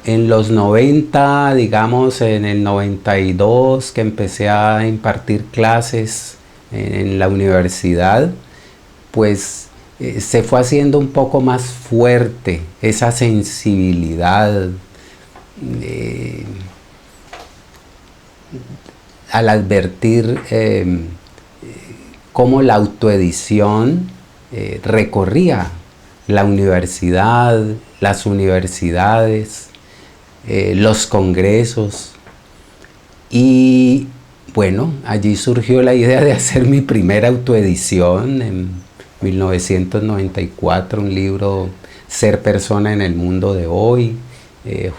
En los 90, digamos en el 92, que empecé a impartir clases en la universidad, pues se fue haciendo un poco más fuerte esa sensibilidad eh, al advertir cómo la autoedición recorría la universidad, las universidades, los congresos, y bueno, allí surgió la idea de hacer mi primera autoedición en 1994, un libro, Ser persona en el mundo de hoy.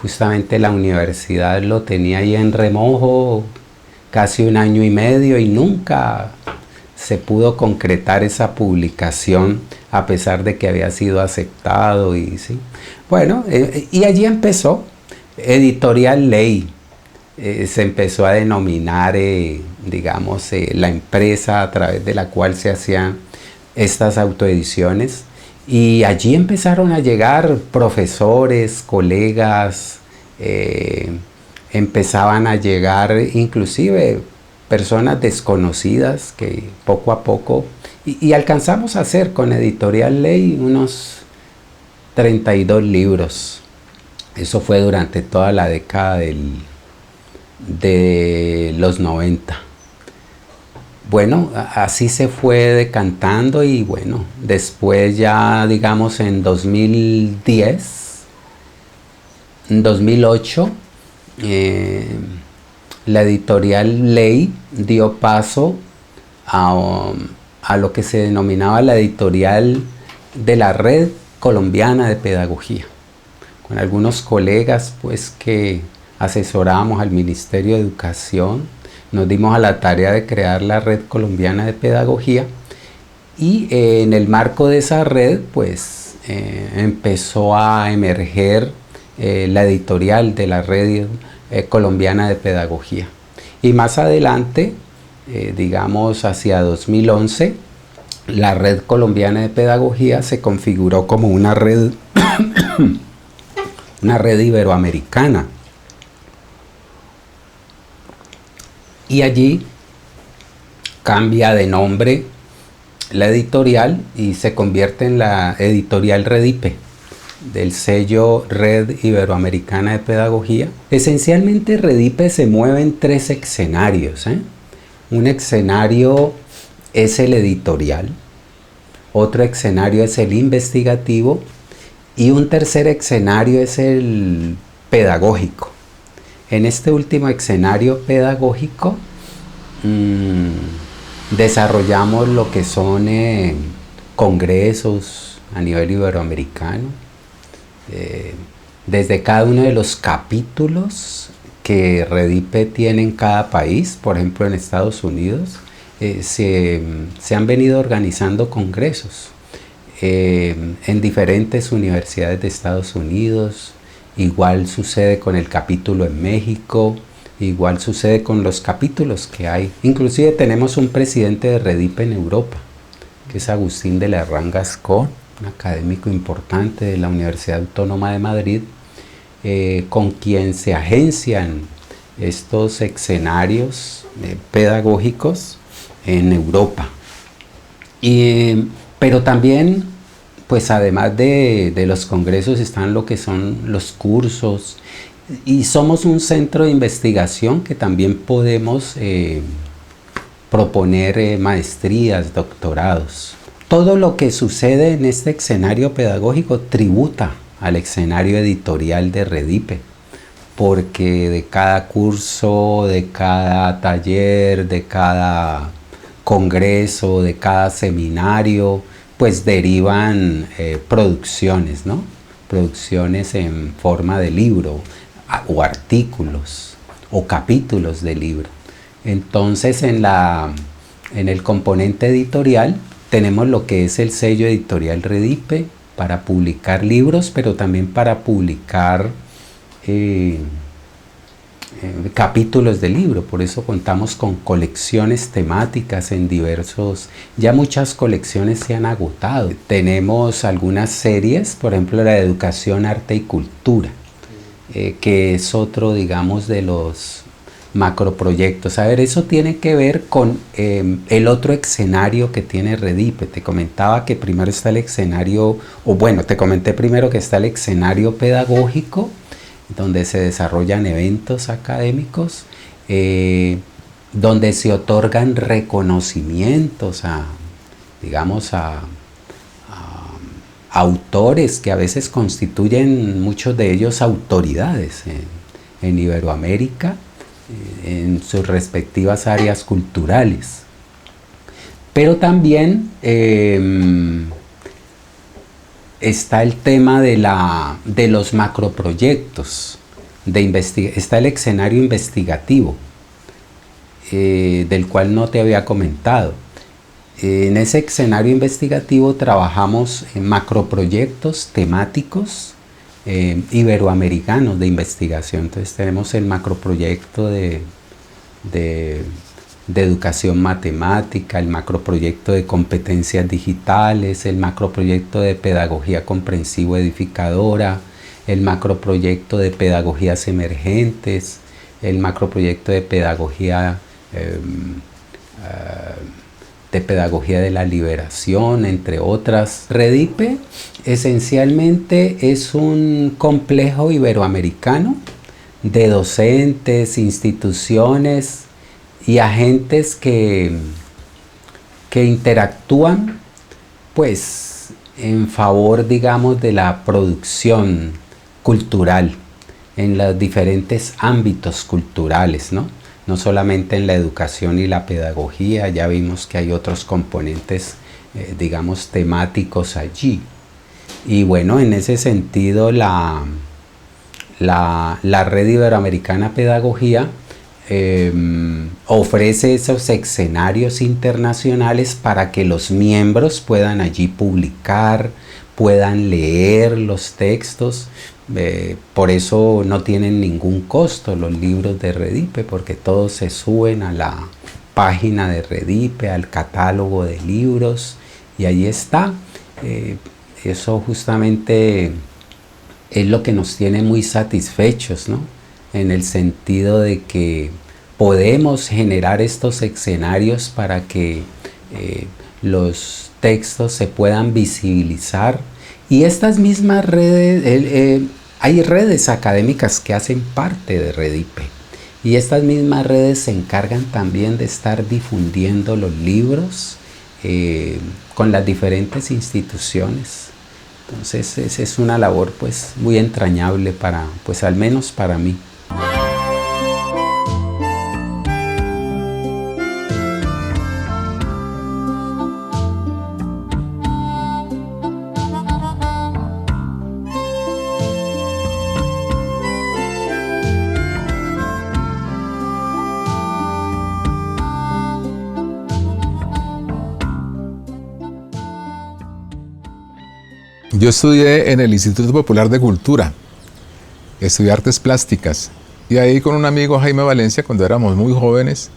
Justamente la universidad lo tenía ahí en remojo casi un año y medio y nunca se pudo concretar esa publicación a pesar de que había sido aceptado. Y sí, bueno, y allí empezó Editorial Ley. Se empezó a denominar, digamos, la empresa a través de la cual se hacían estas autoediciones, y allí empezaron a llegar profesores, colegas, empezaban a llegar inclusive personas desconocidas que poco a poco, y alcanzamos a hacer con Editorial Ley unos 32 libros. Eso fue durante toda la década de los 90. Bueno, así se fue decantando, y bueno, después ya digamos en 2010, en 2008, la Editorial Ley dio paso a lo que se denominaba la editorial de la Red Colombiana de Pedagogía, con algunos colegas pues que asesorábamos al Ministerio de Educación. Nos dimos a la tarea de crear la Red Colombiana de Pedagogía, y en el marco de esa red pues empezó a emerger la editorial de la Red Colombiana de Pedagogía. Y más adelante, digamos hacia 2011, la Red Colombiana de Pedagogía se configuró como una red, una red iberoamericana. Y allí cambia de nombre la editorial y se convierte en la Editorial Redipe, del sello Red Iberoamericana de Pedagogía. Esencialmente Redipe se mueve en tres escenarios. Un escenario es el editorial, otro escenario es el investigativo, y un tercer escenario es el pedagógico. En este último escenario pedagógico desarrollamos lo que son congresos a nivel iberoamericano, desde cada uno de los capítulos que Redipe tiene en cada país. Por ejemplo, en Estados Unidos se han venido organizando congresos en diferentes universidades de Estados Unidos. Igual sucede con el capítulo en México, igual sucede con los capítulos que hay. Inclusive tenemos un presidente de Redipe en Europa, que es Agustín de la Herrán Gascón, un académico importante de la Universidad Autónoma de Madrid, con quien se agencian estos escenarios pedagógicos en Europa. Pero también, pues además de los congresos, están lo que son los cursos, y somos un centro de investigación que también podemos proponer maestrías, doctorados. Todo lo que sucede en este escenario pedagógico tributa al escenario editorial de Redipe, porque de cada curso, de cada taller, de cada congreso, de cada seminario, pues derivan producciones, ¿no? Producciones en forma de libro, o artículos, o capítulos de libro. Entonces en el componente editorial tenemos lo que es el sello editorial Redipe para publicar libros, pero también para publicar capítulos de libro. Por eso contamos con colecciones temáticas en diversos, ya muchas colecciones se han agotado. Tenemos algunas series, por ejemplo la de educación, arte y cultura, que es otro, digamos, de los macroproyectos. A ver, eso tiene que ver con el otro escenario que tiene Redipe. Te comentaba que primero está el escenario, o bueno, te comenté primero que está el escenario pedagógico, donde se desarrollan eventos académicos, donde se otorgan reconocimientos a, digamos, a autores que a veces constituyen, muchos de ellos, autoridades en Iberoamérica, en sus respectivas áreas culturales. Pero también está el tema de los macroproyectos, está el escenario investigativo, del cual no te había comentado. En ese escenario investigativo trabajamos en macroproyectos temáticos iberoamericanos de investigación. Entonces tenemos el macroproyecto de educación matemática, el macroproyecto de competencias digitales, el macroproyecto de pedagogía comprensivo edificadora, el macroproyecto de pedagogías emergentes, el macroproyecto de pedagogía de la liberación, entre otras. Redipe esencialmente es un complejo iberoamericano de docentes, instituciones y agentes que interactúan pues en favor, digamos, de la producción cultural en los diferentes ámbitos culturales, ¿no? No solamente en la educación y la pedagogía, ya vimos que hay otros componentes, digamos, temáticos allí. Y bueno, en ese sentido la Red Iberoamericana Pedagogía ofrece esos escenarios internacionales para que los miembros puedan allí publicar, puedan leer los textos. Por eso no tienen ningún costo los libros de Redipe, porque todos se suben a la página de Redipe, al catálogo de libros, y ahí está. Eso justamente es lo que nos tiene muy satisfechos, ¿no? En el sentido de que podemos generar estos escenarios para que los textos se puedan visibilizar. Y estas mismas redes, hay redes académicas que hacen parte de Redipe, y estas mismas redes se encargan también de estar difundiendo los libros con las diferentes instituciones. Entonces esa es una labor pues muy entrañable para, pues al menos para mí. Yo estudié en el Instituto Popular de Cultura, estudié artes plásticas, y ahí con un amigo, Jaime Valencia, cuando éramos muy jóvenes,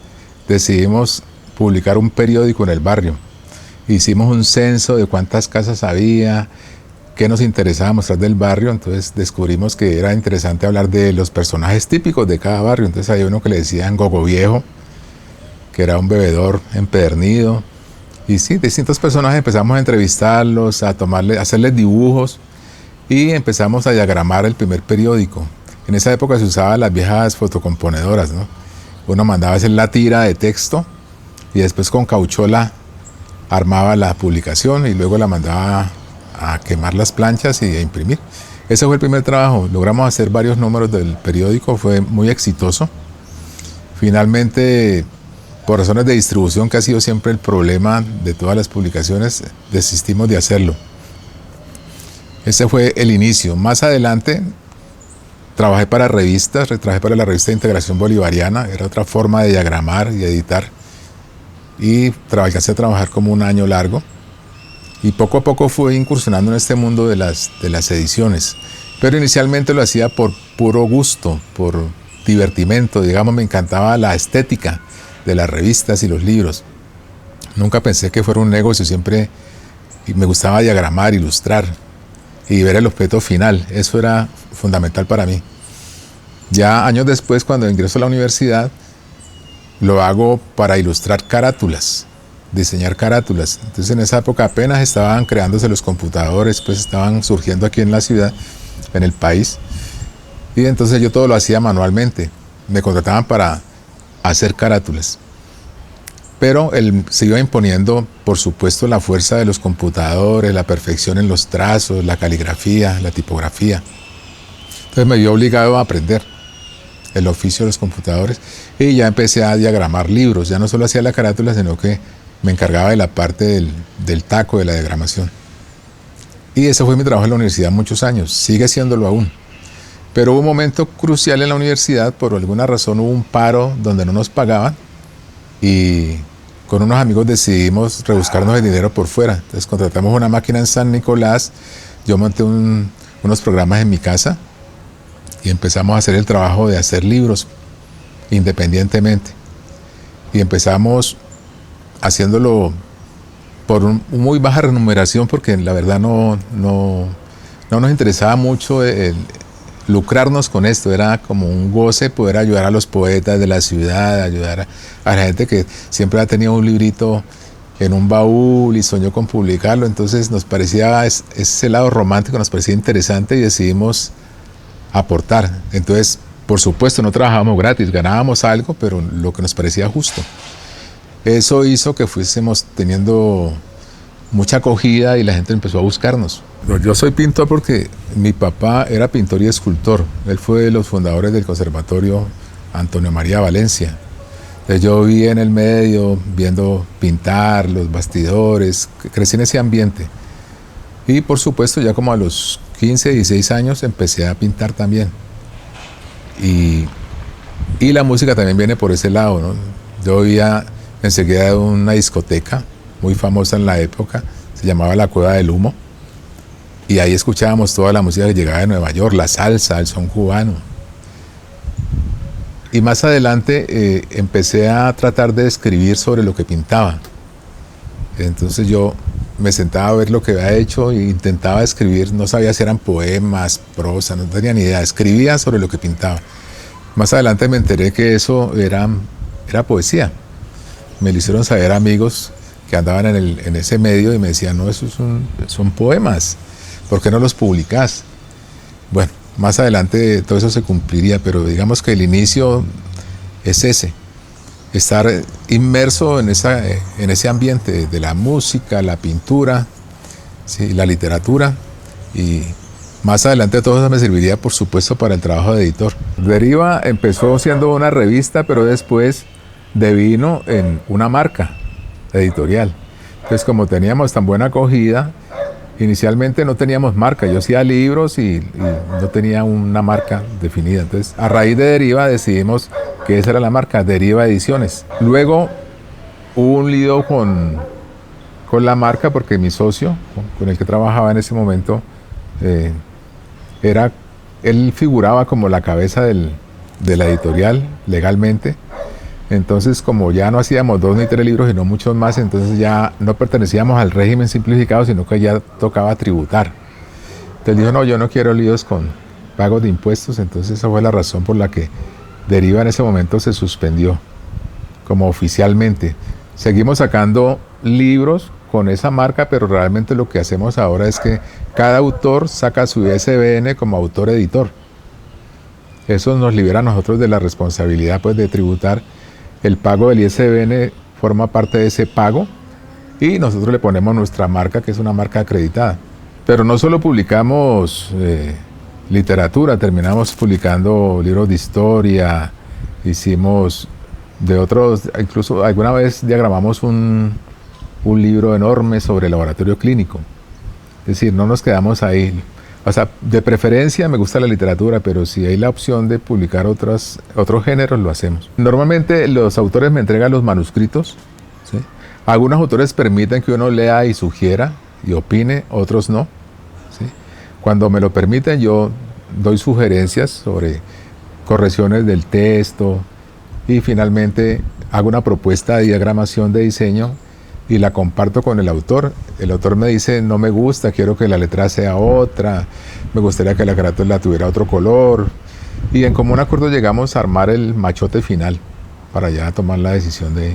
decidimos publicar un periódico en el barrio. Hicimos un censo de cuántas casas había, qué nos interesaba mostrar del barrio. Entonces descubrimos que era interesante hablar de los personajes típicos de cada barrio. Entonces había uno que le decían Gogo Viejo, que era un bebedor empedernido. Y sí, distintos personajes empezamos a entrevistarlos, a hacerles dibujos, y empezamos a diagramar el primer periódico. En esa época se usaban las viejas fotocomponedoras, ¿no? Uno mandaba a hacer la tira de texto y después con cauchola armaba la publicación y luego la mandaba a quemar las planchas y a imprimir. Ese fue el primer trabajo. Logramos hacer varios números del periódico, fue muy exitoso. Finalmente, por razones de distribución, que ha sido siempre el problema de todas las publicaciones, desistimos de hacerlo. Ese fue el inicio. Más adelante trabajé para revistas, trabajé para la revista de Integración Bolivariana, era otra forma de diagramar y editar, y alcancé a trabajar como un año largo, y poco a poco fui incursionando en este mundo de las ediciones, pero inicialmente lo hacía por puro gusto, por divertimento, digamos, me encantaba la estética de las revistas y los libros. Nunca pensé que fuera un negocio, siempre me gustaba diagramar, ilustrar y ver el objeto final. Eso era fundamental para mí. Ya años después, cuando ingreso a la universidad, lo hago para ilustrar carátulas, diseñar carátulas. Entonces en esa época apenas estaban creándose los computadores, pues estaban surgiendo aquí en la ciudad, en el país. Y entonces yo todo lo hacía manualmente. Me contrataban para hacer carátulas. Pero se iba imponiendo, por supuesto, la fuerza de los computadores, la perfección en los trazos, la caligrafía, la tipografía. Entonces me vi obligado a aprender el oficio de los computadores y ya empecé a diagramar libros. Ya no solo hacía la carátula, sino que me encargaba de la parte del taco, de la diagramación. Y ese fue mi trabajo en la universidad muchos años, sigue siéndolo aún. Pero hubo un momento crucial en la universidad, por alguna razón hubo un paro donde no nos pagaban y con unos amigos decidimos rebuscarnos el dinero por fuera. Entonces contratamos una máquina en San Nicolás, yo monté unos programas en mi casa y empezamos a hacer el trabajo de hacer libros independientemente. Y empezamos haciéndolo por muy baja remuneración porque la verdad no nos interesaba mucho lucrarnos con esto. Era como un goce poder ayudar a los poetas de la ciudad, ayudar a la gente que siempre ha tenido un librito en un baúl y soñó con publicarlo. Entonces nos parecía, ese lado romántico nos parecía interesante y decidimos aportar. Entonces, por supuesto, no trabajábamos gratis, ganábamos algo, pero lo que nos parecía justo. Eso hizo que fuésemos teniendo mucha acogida y la gente empezó a buscarnos. Yo soy pintor porque mi papá era pintor y escultor. Él fue de los fundadores del Conservatorio Antonio María Valencia. Entonces yo viví en el medio, viendo pintar, los bastidores, crecí en ese ambiente. Y por supuesto, ya como a los 15, 16 años empecé a pintar también. Y la música también viene por ese lado, ¿no? Yo vivía enseguida de una discoteca muy famosa en la época, se llamaba La Cueva del Humo, y ahí escuchábamos toda la música que llegaba de Nueva York, la salsa, el son cubano. Y más adelante empecé a tratar de escribir sobre lo que pintaba. Entonces yo me sentaba a ver lo que había hecho e intentaba escribir, no sabía si eran poemas, prosa, no tenía ni idea, escribía sobre lo que pintaba. Más adelante me enteré que eso era poesía. Me lo hicieron saber amigos que andaban en ese medio y me decían, no, esos son poemas, ¿por qué no los publicás? Bueno, más adelante todo eso se cumpliría, pero digamos que el inicio es ese, estar inmerso en ese ambiente de la música, la pintura, ¿sí?, la literatura, y más adelante todo eso me serviría, por supuesto, para el trabajo de editor. Deriva empezó siendo una revista, pero después devino en una marca editorial. Entonces, como teníamos tan buena acogida, inicialmente no teníamos marca. Yo hacía libros y no tenía una marca definida. Entonces, a raíz de Deriva decidimos que esa era la marca, Deriva Ediciones. Luego hubo un lío con la marca porque mi socio, con el que trabajaba en ese momento, él figuraba como la cabeza de la editorial legalmente. Entonces, como ya no hacíamos 2 ni 3 libros, sino muchos más, entonces ya no pertenecíamos al régimen simplificado, sino que ya tocaba tributar. Entonces dijo, no, yo no quiero líos con pagos de impuestos. Entonces esa fue la razón por la que Deriva en ese momento se suspendió como oficialmente. Seguimos sacando libros con esa marca, pero realmente lo que hacemos ahora es que cada autor saca su ISBN como autor-editor. Eso nos libera a nosotros de la responsabilidad, pues, de tributar. El pago del ISBN forma parte de ese pago y nosotros le ponemos nuestra marca, que es una marca acreditada. Pero no solo publicamos literatura, terminamos publicando libros de historia, hicimos de otros, incluso alguna vez diagramamos un libro enorme sobre el laboratorio clínico. Es decir, no nos quedamos ahí. O sea, de preferencia me gusta la literatura, pero si hay la opción de publicar otros géneros, lo hacemos. Normalmente los autores me entregan los manuscritos, ¿sí? Algunos autores permiten que uno lea y sugiera y opine, otros no, ¿sí? Cuando me lo permiten, yo doy sugerencias sobre correcciones del texto y finalmente hago una propuesta de diagramación de diseño y la comparto con el autor. El autor me dice, no me gusta, quiero que la letra sea otra, me gustaría que la carátula tuviera otro color. Y en común acuerdo llegamos a armar el machote final para ya tomar la decisión de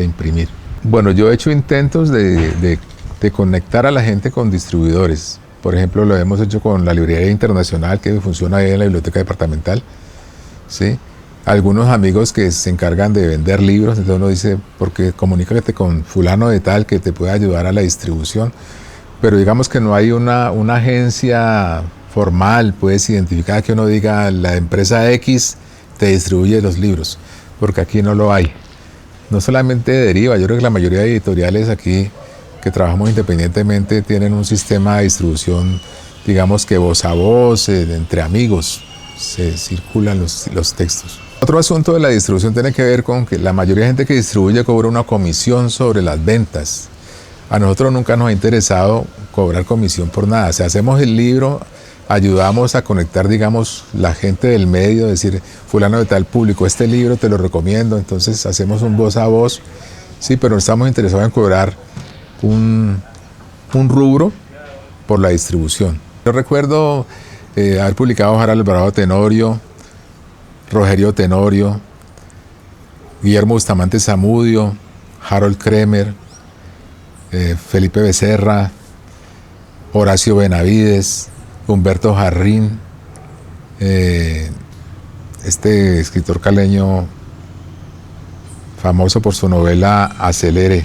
imprimir. Bueno, yo he hecho intentos de conectar a la gente con distribuidores. Por ejemplo, lo hemos hecho con la librería internacional que funciona ahí en la biblioteca departamental, ¿sí? Algunos amigos que se encargan de vender libros, entonces uno dice, porque comunícate con fulano de tal que te puede ayudar a la distribución, pero digamos que no hay una agencia formal, pues identificada, que uno diga la empresa X te distribuye los libros, porque aquí no lo hay. No solamente deriva, yo creo que la mayoría de editoriales aquí que trabajamos independientemente tienen un sistema de distribución, digamos que voz a voz, entre amigos, se circulan los textos. Otro asunto de la distribución tiene que ver con que la mayoría de gente que distribuye cobra una comisión sobre las ventas. A nosotros nunca nos ha interesado cobrar comisión por nada. Si hacemos el libro, ayudamos a conectar, digamos, la gente del medio, decir, fulano de tal público, este libro te lo recomiendo, entonces hacemos un voz a voz, sí, pero no estamos interesados en cobrar un rubro por la distribución. Yo recuerdo haber publicado Harald Alvarado Tenorio, Rogerio Tenorio, Guillermo Bustamante Zamudio, Harold Kremer, Felipe Becerra, Horacio Benavides, Humberto Jarrín, este escritor caleño famoso por su novela Acelere,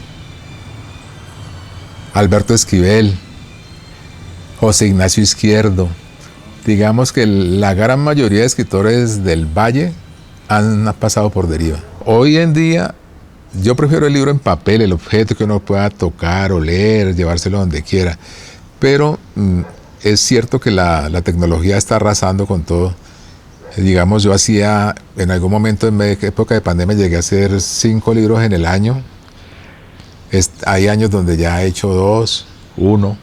Alberto Esquivel, José Ignacio Izquierdo. Digamos que la gran mayoría de escritores del Valle han pasado por Deriva. Hoy en día yo prefiero el libro en papel, el objeto que uno pueda tocar o leer, llevárselo donde quiera, pero es cierto que la tecnología está arrasando con todo. Digamos, yo hacía, en algún momento en época de pandemia, llegué a hacer 5 libros en el año. Hay años donde ya he hecho 2, 1,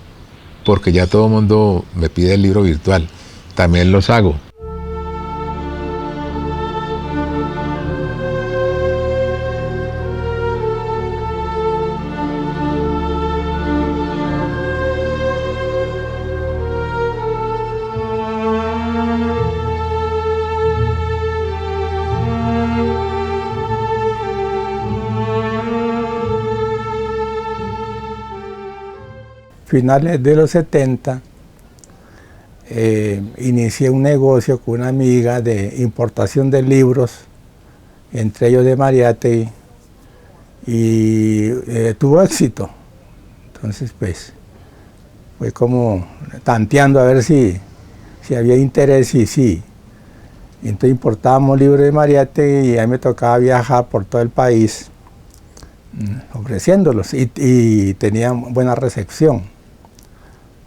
porque ya todo el mundo me pide el libro virtual. También los hago. Finales de los 70, inicié un negocio con una amiga de importación de libros, entre ellos de Mariátegui, y tuvo éxito. Entonces, pues, fue como tanteando a ver si había interés, y sí. Y entonces importábamos libros de Mariátegui y a mí me tocaba viajar por todo el país ofreciéndolos, y tenían buena recepción.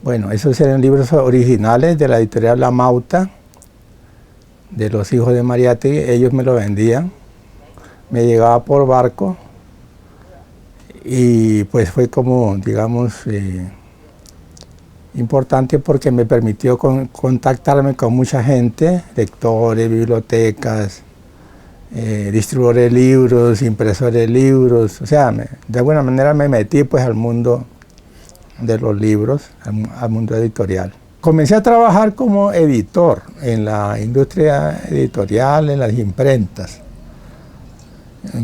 Bueno, esos eran libros originales de la editorial La Mauta, de los hijos de Mariátegui. Ellos me lo vendían, me llegaba por barco, y pues fue como, digamos, importante porque me permitió contactarme con mucha gente, lectores, bibliotecas, distribuidores de libros, impresores de libros. O sea, de alguna manera me metí pues al mundo de los libros, al mundo editorial. Comencé a trabajar como editor en la industria editorial, en las imprentas.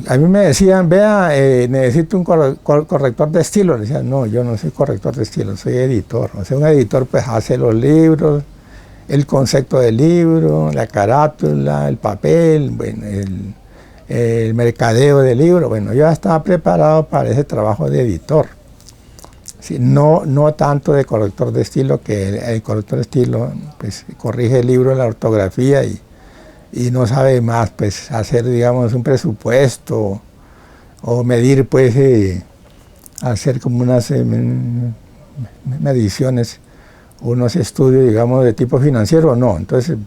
A mí me decían, vea, necesito un corrector de estilo. Le decía, no, yo no soy corrector de estilo, soy editor. O sea, un editor pues hace los libros, el concepto del libro, la carátula, el papel, bueno, el mercadeo del libro. Bueno, yo ya estaba preparado para ese trabajo de editor. Sí, no tanto de corrector de estilo, que el corrector de estilo pues corrige el libro, la ortografía, y no sabe más, pues hacer, digamos, un presupuesto o medir, pues hacer como unas mediciones, unos estudios, digamos, de tipo financiero, no. Entonces,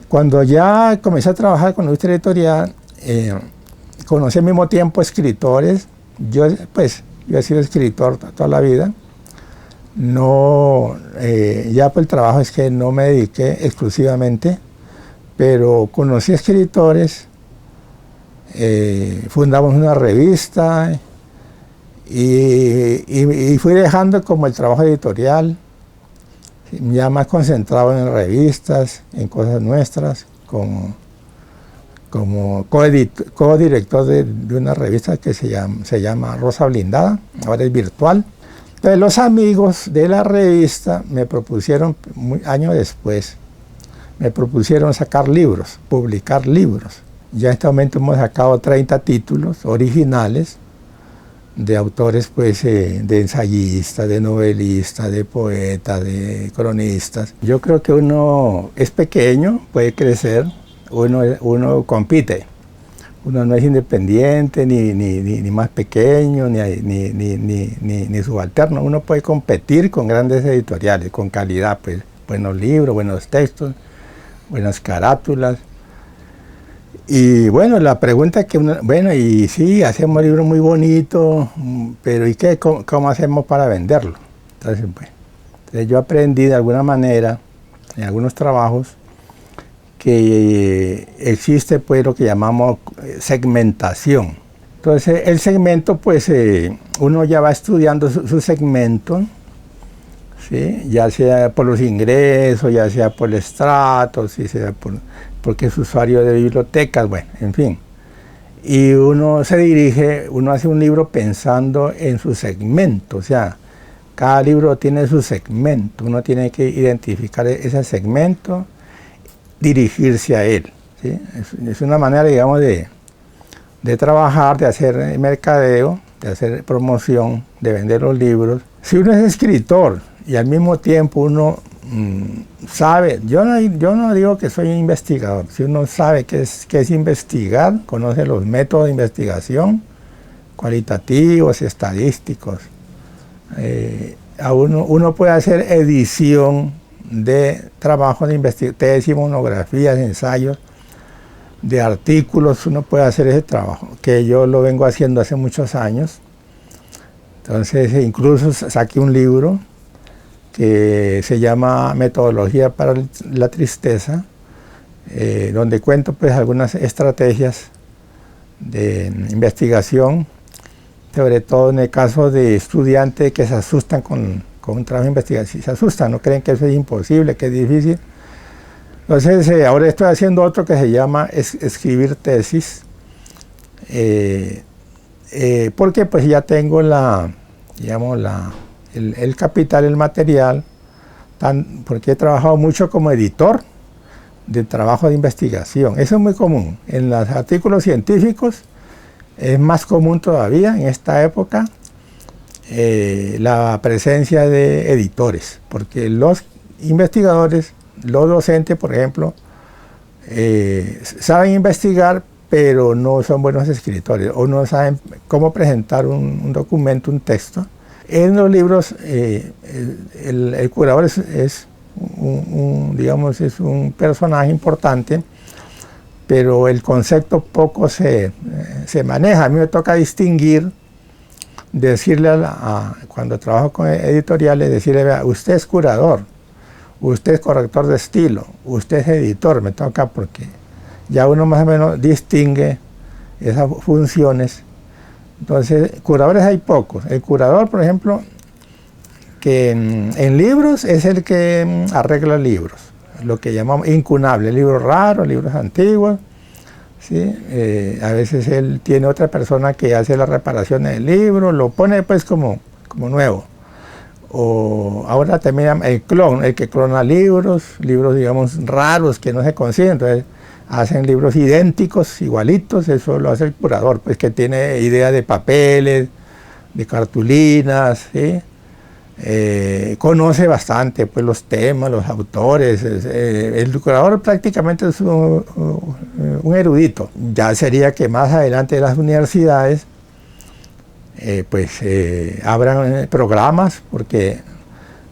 cuando ya comencé a trabajar con la industria editorial, conocí al mismo tiempo escritores. Yo he sido escritor toda la vida. No, ya por el trabajo es que no me dediqué exclusivamente, pero conocí escritores, fundamos una revista y fui dejando como el trabajo editorial, ya más concentrado en revistas, en cosas nuestras, como codirector de una revista que se llama Rosa Blindada, ahora es virtual. Entonces los amigos de la revista me propusieron, años después, me propusieron sacar libros, publicar libros. Ya en este momento hemos sacado 30 títulos originales de autores, pues, de ensayistas, de novelistas, de poetas, de cronistas. Yo creo que uno es pequeño, puede crecer, uno compite. Uno no es independiente, ni más pequeño, ni subalterno. Uno puede competir con grandes editoriales, con calidad, pues, buenos libros, buenos textos, buenas carátulas. Y bueno, la pregunta es que bueno, y sí, hacemos libros muy bonitos, pero ¿y qué? ¿Cómo hacemos para venderlo? Entonces yo aprendí de alguna manera, en algunos trabajos, que existe, pues, lo que llamamos segmentación. Entonces el segmento, pues, uno ya va estudiando su segmento, ¿sí? Ya sea por los ingresos, ya sea por el estrato, si sea porque es usuario de bibliotecas, bueno, en fin. Y uno hace un libro pensando en su segmento, o sea, cada libro tiene su segmento, uno tiene que identificar ese segmento, dirigirse a él, ¿sí? Es una manera, digamos, de trabajar, de hacer mercadeo, de hacer promoción, de vender los libros. Si uno es escritor y al mismo tiempo uno sabe, yo no digo que soy investigador, si uno sabe qué es investigar, conoce los métodos de investigación, cualitativos, estadísticos, uno puede hacer edición de trabajos de investigación, tesis, monografías, ensayos, de artículos, uno puede hacer ese trabajo, que yo lo vengo haciendo hace muchos años. Entonces incluso saqué un libro que se llama Metodología para la Tristeza, donde cuento, pues, algunas estrategias de investigación, sobre todo en el caso de estudiantes que se asustan con un trabajo de investigación, se asustan, no creen que eso es imposible, que es difícil. Entonces ahora estoy haciendo otro que se llama escribir tesis, porque pues ya tengo el capital, el material, porque he trabajado mucho como editor de trabajo de investigación. Eso es muy común. En los artículos científicos es más común todavía en esta época la presencia de editores, porque los investigadores, los docentes, por ejemplo, saben investigar, pero no son buenos escritores, o no saben cómo presentar un documento, un texto. En los libros, el curador es un personaje importante, pero el concepto poco se maneja. A mí me toca distinguir, decirle cuando trabajo con editoriales, decirle: vea, usted es curador, usted es corrector de estilo, usted es editor. Me toca, porque ya uno más o menos distingue esas funciones. Entonces, curadores hay pocos. El curador, por ejemplo, que en libros es el que arregla libros, lo que llamamos incunable, libros raros, libros antiguos, ¿sí? A veces él tiene otra persona que hace la reparación del libro, lo pone pues como nuevo. O ahora también el clon, el que clona libros, digamos raros que no se consiguen, entonces hacen libros idénticos, igualitos. Eso lo hace el curador, pues, que tiene idea de papeles, de cartulinas, ¿sí? Conoce bastante, pues, los temas, los autores. El curador prácticamente es un erudito. Ya sería que más adelante las universidades abran programas, porque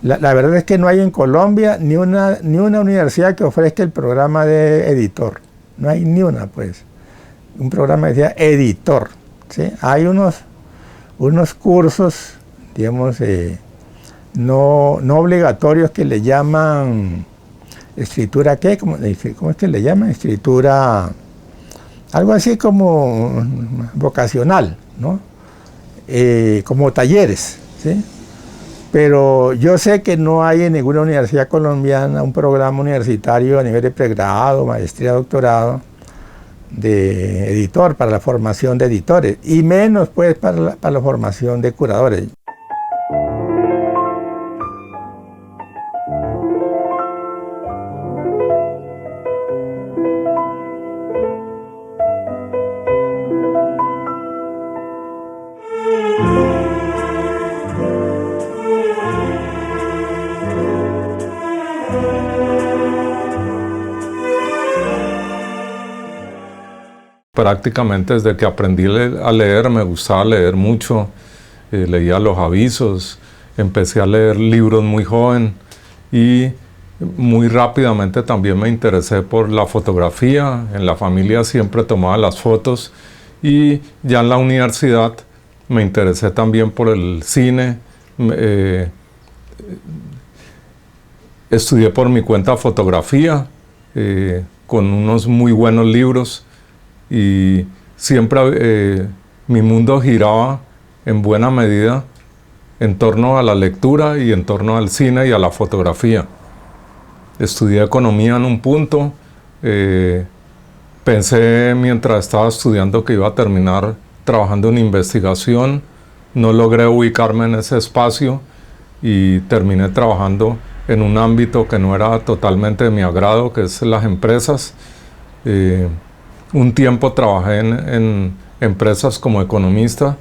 la verdad es que no hay en Colombia ni una universidad que ofrezca el programa de editor. No hay ni una, pues. Un programa que sea editor, ¿sí? Hay unos cursos, digamos, no obligatorios, que le llaman escritura, ¿qué? ¿Cómo es que le llaman? Escritura, algo así como vocacional, ¿no? Como talleres, ¿sí? Pero yo sé que no hay en ninguna universidad colombiana un programa universitario a nivel de pregrado, maestría, doctorado, de editor, para la formación de editores, y menos pues para la formación de curadores. Prácticamente desde que aprendí a leer, me gustaba leer mucho, leía los avisos, empecé a leer libros muy joven y muy rápidamente también me interesé por la fotografía. En la familia siempre tomaba las fotos y ya en la universidad me interesé también por el cine. Estudié por mi cuenta fotografía con unos muy buenos libros. Y siempre mi mundo giraba en buena medida en torno a la lectura y en torno al cine y a la fotografía. Estudié economía en un punto, pensé mientras estaba estudiando que iba a terminar trabajando en investigación, no logré ubicarme en ese espacio y terminé trabajando en un ámbito que no era totalmente de mi agrado, que es las empresas. Un tiempo trabajé en empresas como economista,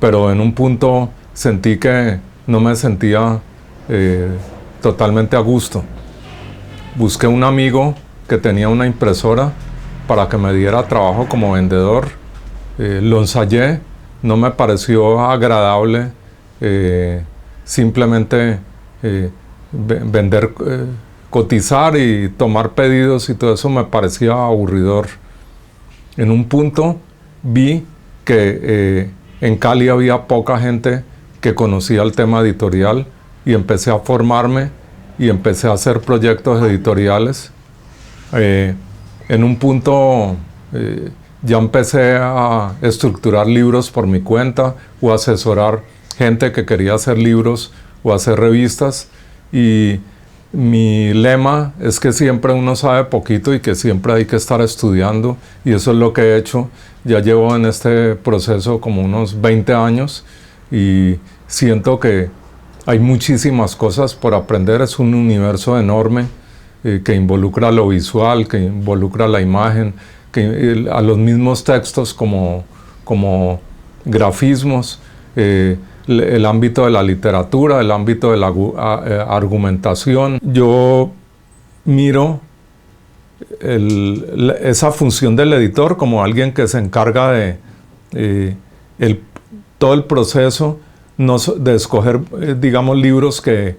pero en un punto sentí que no me sentía totalmente a gusto. Busqué un amigo que tenía una impresora para que me diera trabajo como vendedor. Lo ensayé, no me pareció agradable simplemente vender, cotizar y tomar pedidos y todo eso me parecía aburridor. En un punto vi que en Cali había poca gente que conocía el tema editorial y empecé a formarme y empecé a hacer proyectos editoriales. En un punto ya empecé a estructurar libros por mi cuenta o asesorar gente que quería hacer libros o hacer revistas, y mi lema es que siempre uno sabe poquito y que siempre hay que estar estudiando, y eso es lo que he hecho. Ya llevo en este proceso como unos 20 años y siento que hay muchísimas cosas por aprender. Es un universo enorme que involucra lo visual, que involucra la imagen, a los mismos textos como grafismos, el ámbito de la literatura, el ámbito de la argumentación. Yo miro esa función del editor como alguien que se encarga de todo el proceso, de escoger, digamos, libros que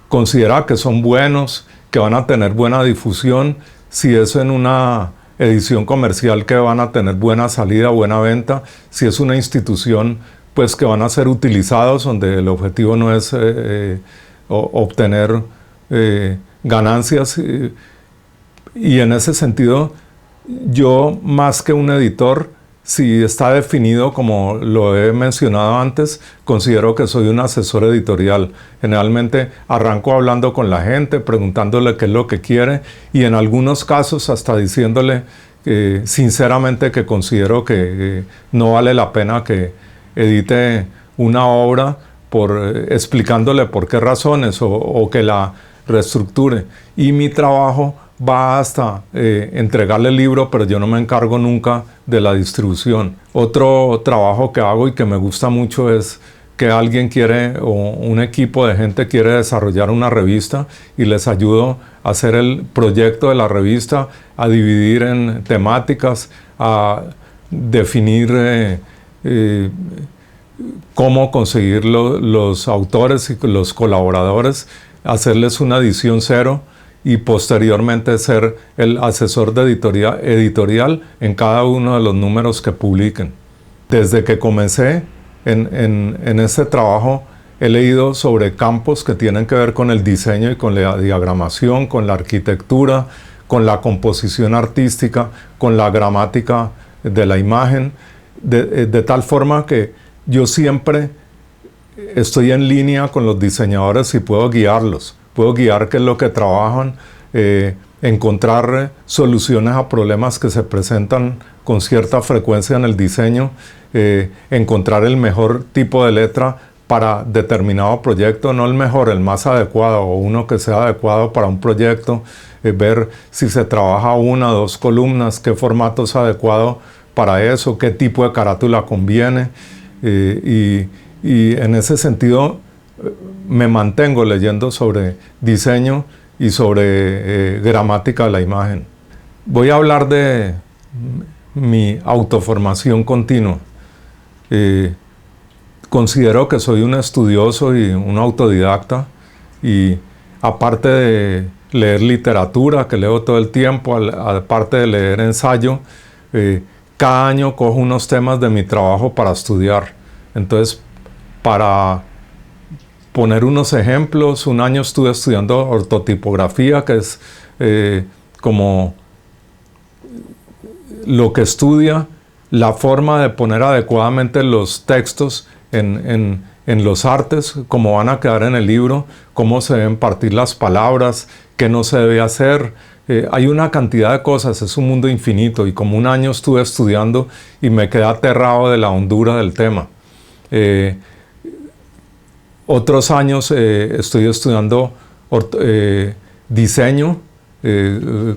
considera que son buenos, que van a tener buena difusión, si es en una edición comercial que van a tener buena salida, buena venta, si es una institución pues que van a ser utilizados, donde el objetivo no es obtener ganancias, y en ese sentido yo, más que un editor, si está definido como lo he mencionado antes, considero que soy un asesor editorial. Generalmente arranco hablando con la gente, preguntándole qué es lo que quiere, y en algunos casos hasta diciéndole sinceramente que considero que no vale la pena que edite una obra, explicándole por qué razones, o que la reestructure. Y mi trabajo va hasta entregarle el libro, pero yo no me encargo nunca de la distribución. Otro trabajo que hago y que me gusta mucho es que alguien quiere, o un equipo de gente quiere desarrollar una revista, y les ayudo a hacer el proyecto de la revista, a dividir en temáticas, a definir cómo conseguir los autores y los colaboradores, hacerles una edición cero, y posteriormente ser el asesor de editorial en cada uno de los números que publiquen. Desde que comencé en este trabajo, he leído sobre campos que tienen que ver con el diseño y con la diagramación, con la arquitectura, con la composición artística, con la gramática de la imagen, de tal forma que yo siempre estoy en línea con los diseñadores y puedo guiarlos, puedo guiar qué es lo que trabajan, encontrar soluciones a problemas que se presentan con cierta frecuencia en el diseño, encontrar el mejor tipo de letra para determinado proyecto, no el mejor, el más adecuado o uno que sea adecuado para un proyecto, ver si se trabaja 1 o 2 columnas, qué formato es adecuado para eso, qué tipo de carátula conviene, y en ese sentido me mantengo leyendo sobre diseño y sobre gramática de la imagen. Voy a hablar de mi autoformación continua. Considero que soy un estudioso y un autodidacta, y aparte de leer literatura, que leo todo el tiempo, aparte de leer ensayo, cada año cojo unos temas de mi trabajo para estudiar. Entonces, para poner unos ejemplos, un año estuve estudiando ortotipografía, que es como lo que estudia la forma de poner adecuadamente los textos en los artes, cómo van a quedar en el libro, cómo se deben partir las palabras, qué no se debe hacer. Hay una cantidad de cosas, es un mundo infinito, y como un año estuve estudiando y me quedé aterrado de la hondura del tema. Otros años estoy estudiando diseño,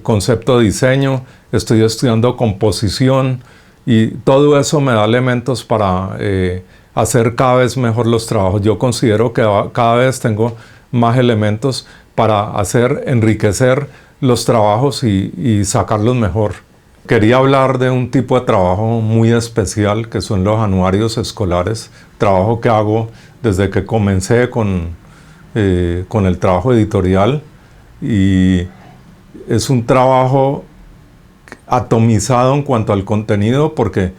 concepto de diseño, estoy estudiando composición, y todo eso me da elementos para hacer cada vez mejor los trabajos. Yo considero que cada vez tengo más elementos para enriquecer los trabajos y sacarlos mejor. Quería hablar de un tipo de trabajo muy especial, que son los anuarios escolares, trabajo que hago desde que comencé con el trabajo editorial, y es un trabajo atomizado en cuanto al contenido, porque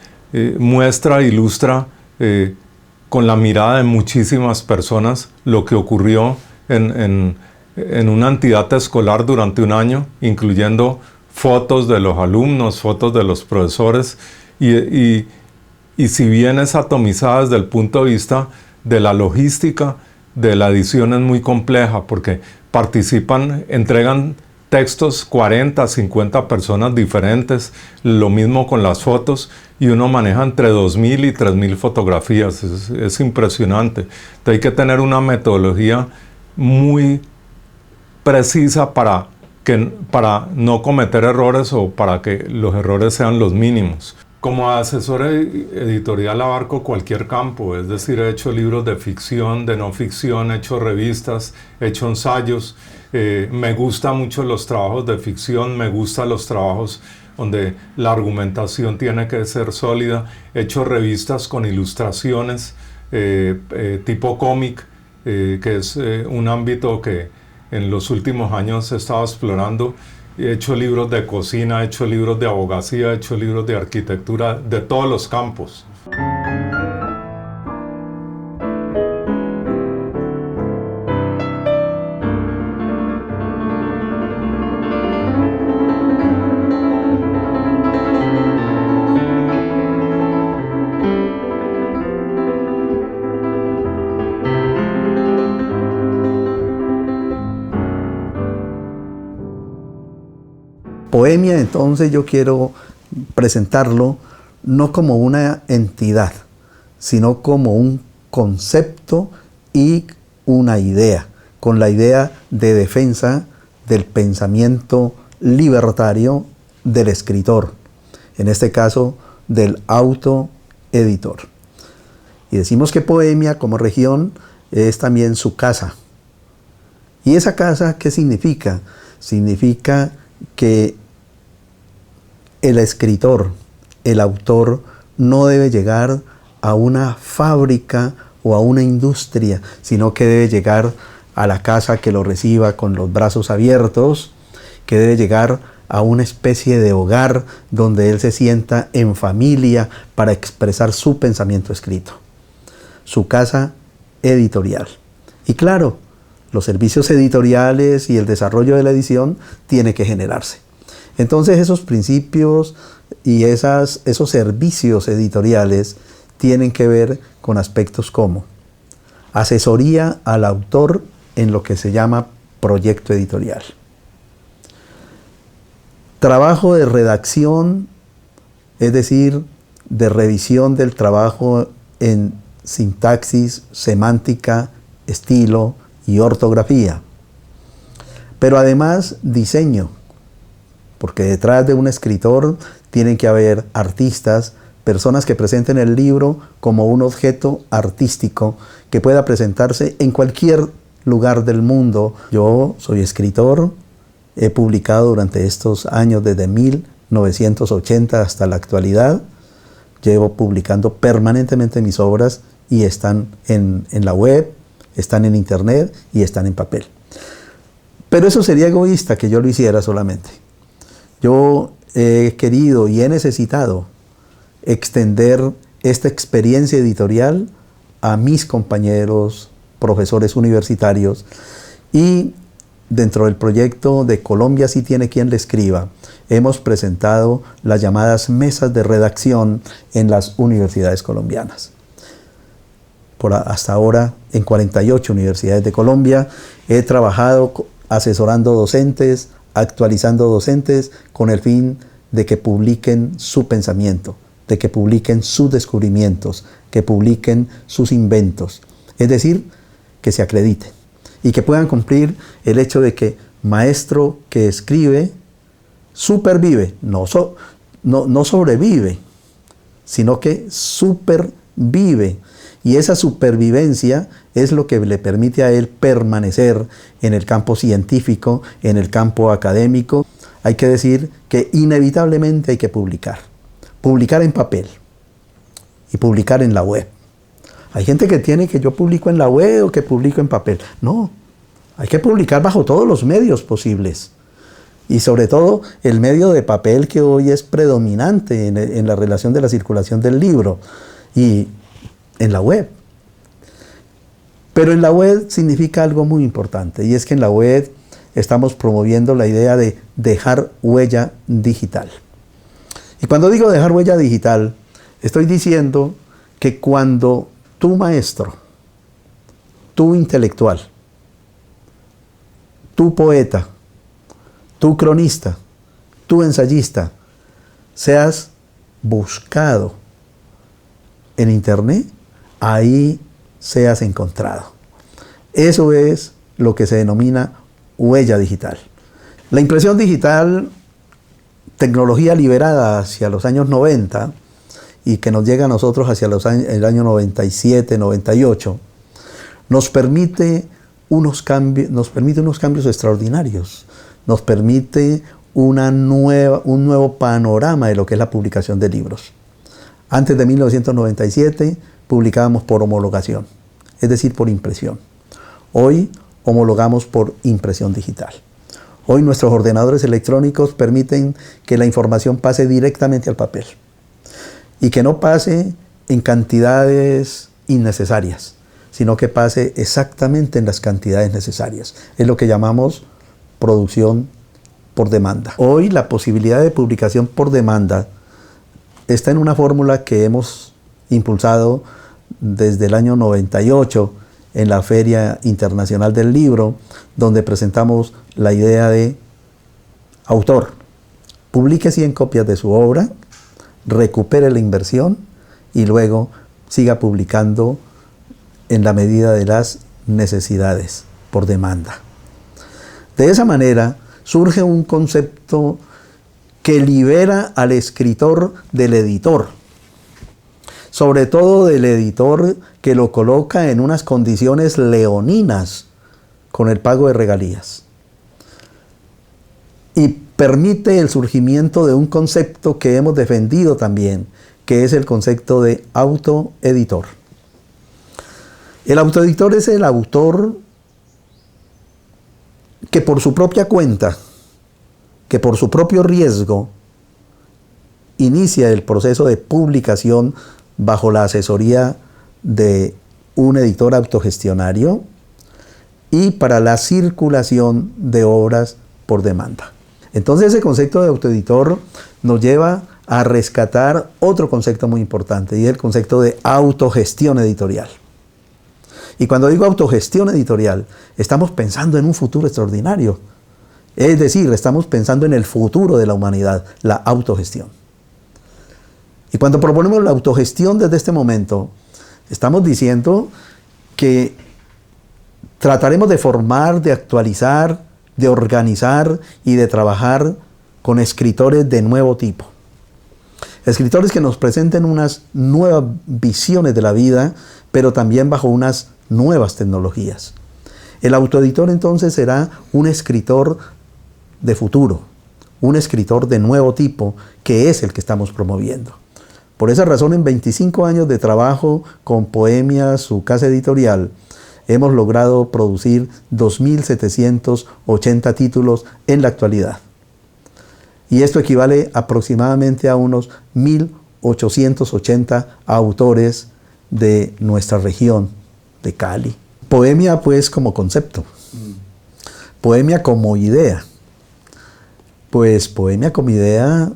muestra e ilustra con la mirada de muchísimas personas lo que ocurrió en una entidad escolar durante un año, incluyendo fotos de los alumnos, fotos de los profesores, y si bien es atomizada desde el punto de vista de la logística de la edición, es muy compleja, porque entregan textos 40, 50 personas diferentes, lo mismo con las fotos, y uno maneja entre 2.000 y 3.000 fotografías, es impresionante. Entonces hay que tener una metodología muy precisa para no cometer errores, o para que los errores sean los mínimos. Como asesor editorial abarco cualquier campo, es decir, he hecho libros de ficción, de no ficción, he hecho revistas, he hecho ensayos. Me gustan mucho los trabajos de ficción, me gustan los trabajos donde la argumentación tiene que ser sólida. He hecho revistas con ilustraciones tipo cómic, que es un ámbito que en los últimos años he estado explorando. He hecho libros de cocina, he hecho libros de abogacía, he hecho libros de arquitectura, de todos los campos. Poemia, entonces, yo quiero presentarlo no como una entidad, sino como un concepto y una idea, con la idea de defensa del pensamiento libertario del escritor, en este caso del autoeditor. Y decimos que Poemia, como región, es también su casa. ¿Y esa casa qué significa? Significa que el escritor, el autor, no debe llegar a una fábrica o a una industria, sino que debe llegar a la casa que lo reciba con los brazos abiertos, que debe llegar a una especie de hogar donde él se sienta en familia para expresar su pensamiento escrito. Su casa editorial. Y claro, los servicios editoriales y el desarrollo de la edición tiene que generarse. Entonces esos principios y esos servicios editoriales tienen que ver con aspectos como asesoría al autor en lo que se llama proyecto editorial. Trabajo de redacción, es decir, de revisión del trabajo en sintaxis, semántica, estilo y ortografía. Pero además diseño, porque detrás de un escritor tienen que haber artistas, personas que presenten el libro como un objeto artístico que pueda presentarse en cualquier lugar del mundo. Yo soy escritor, he publicado durante estos años desde 1980 hasta la actualidad. Llevo publicando permanentemente mis obras y están en la web, están en internet y están en papel. Pero eso sería egoísta que yo lo hiciera solamente. Yo he querido y he necesitado extender esta experiencia editorial a mis compañeros, profesores universitarios, y dentro del proyecto de Colombia sí tiene quien le escriba, hemos presentado las llamadas mesas de redacción en las universidades colombianas. Hasta ahora, en 48 universidades de Colombia, he trabajado asesorando docentes, actualizando docentes, con el fin de que publiquen su pensamiento, de que publiquen sus descubrimientos, que publiquen sus inventos. Es decir, que se acrediten y que puedan cumplir el hecho de que maestro que escribe supervive, no sobrevive, sino que supervive. Y esa supervivencia es lo que le permite a él permanecer en el campo científico, en el campo académico. Hay que decir que inevitablemente hay que publicar. Publicar en papel y publicar en la web. Hay gente que tiene que yo publico en la web o que publico en papel. No, hay que publicar bajo todos los medios posibles. Y sobre todo el medio de papel que hoy es predominante en la relación de la circulación del libro. Y en la web. Pero en la web significa algo muy importante, y es que en la web estamos promoviendo la idea de dejar huella digital. Y cuando digo dejar huella digital, estoy diciendo que cuando tu maestro, tu intelectual, tu poeta, tu cronista, tu ensayista, seas buscado en internet, ahí seas encontrado. Eso es lo que se denomina huella digital. La impresión digital, tecnología liberada hacia los años 90 y que nos llega a nosotros hacia el año 97, 98, nos permite unos cambios extraordinarios, nos permite un nuevo panorama de lo que es la publicación de libros. Antes de 1997 publicábamos por homologación, es decir, por impresión. Hoy homologamos por impresión digital. Hoy nuestros ordenadores electrónicos permiten que la información pase directamente al papel y que no pase en cantidades innecesarias, sino que pase exactamente en las cantidades necesarias. Es lo que llamamos producción por demanda. Hoy la posibilidad de publicación por demanda está en una fórmula que hemos impulsado desde el año 98 en la Feria Internacional del Libro, donde presentamos la idea de autor, publique 100 copias de su obra, recupere la inversión y luego siga publicando en la medida de las necesidades por demanda. De esa manera surge un concepto que libera al escritor del editor, sobre todo del editor que lo coloca en unas condiciones leoninas con el pago de regalías. Y permite el surgimiento de un concepto que hemos defendido también, que es el concepto de autoeditor. El autoeditor es el autor que por su propia cuenta, que por su propio riesgo, inicia el proceso de publicación bajo la asesoría de un editor autogestionario y para la circulación de obras por demanda. Entonces ese concepto de autoeditor nos lleva a rescatar otro concepto muy importante, y es el concepto de autogestión editorial. Y cuando digo autogestión editorial, estamos pensando en un futuro extraordinario. Es decir, estamos pensando en el futuro de la humanidad, la autogestión. Y cuando proponemos la autogestión desde este momento, estamos diciendo que trataremos de formar, de actualizar, de organizar y de trabajar con escritores de nuevo tipo. Escritores que nos presenten unas nuevas visiones de la vida, pero también bajo unas nuevas tecnologías. El autoeditor entonces será un escritor de futuro, un escritor de nuevo tipo, que es el que estamos promoviendo. Por esa razón, en 25 años de trabajo con Poemia, su casa editorial, hemos logrado producir 2.780 títulos en la actualidad. Y esto equivale aproximadamente a unos 1.880 autores de nuestra región, de Cali. Poemia, pues, como concepto. Poemia como idea. Pues Poemia como idea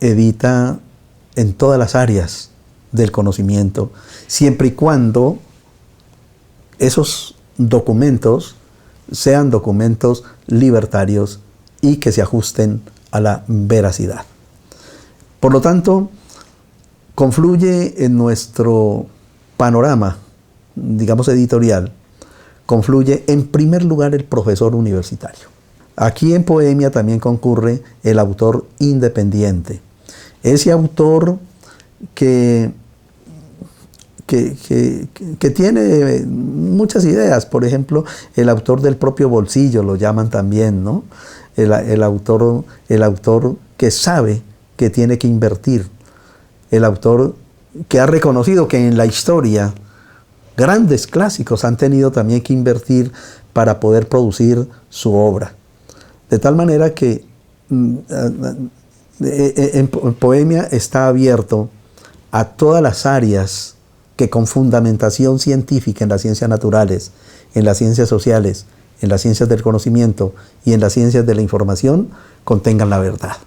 edita en todas las áreas del conocimiento, siempre y cuando esos documentos sean documentos libertarios y que se ajusten a la veracidad. Por lo tanto, confluye en nuestro panorama, digamos editorial, confluye en primer lugar el profesor universitario. Aquí en Poemia también concurre el autor independiente. Ese autor que tiene muchas ideas, por ejemplo, el autor del propio bolsillo, lo llaman también, ¿no? El autor que sabe que tiene que invertir, el autor que ha reconocido que en la historia grandes clásicos han tenido también que invertir para poder producir su obra. De tal manera que en Poemia está abierto a todas las áreas que con fundamentación científica en las ciencias naturales, en las ciencias sociales, en las ciencias del conocimiento y en las ciencias de la información contengan la verdad.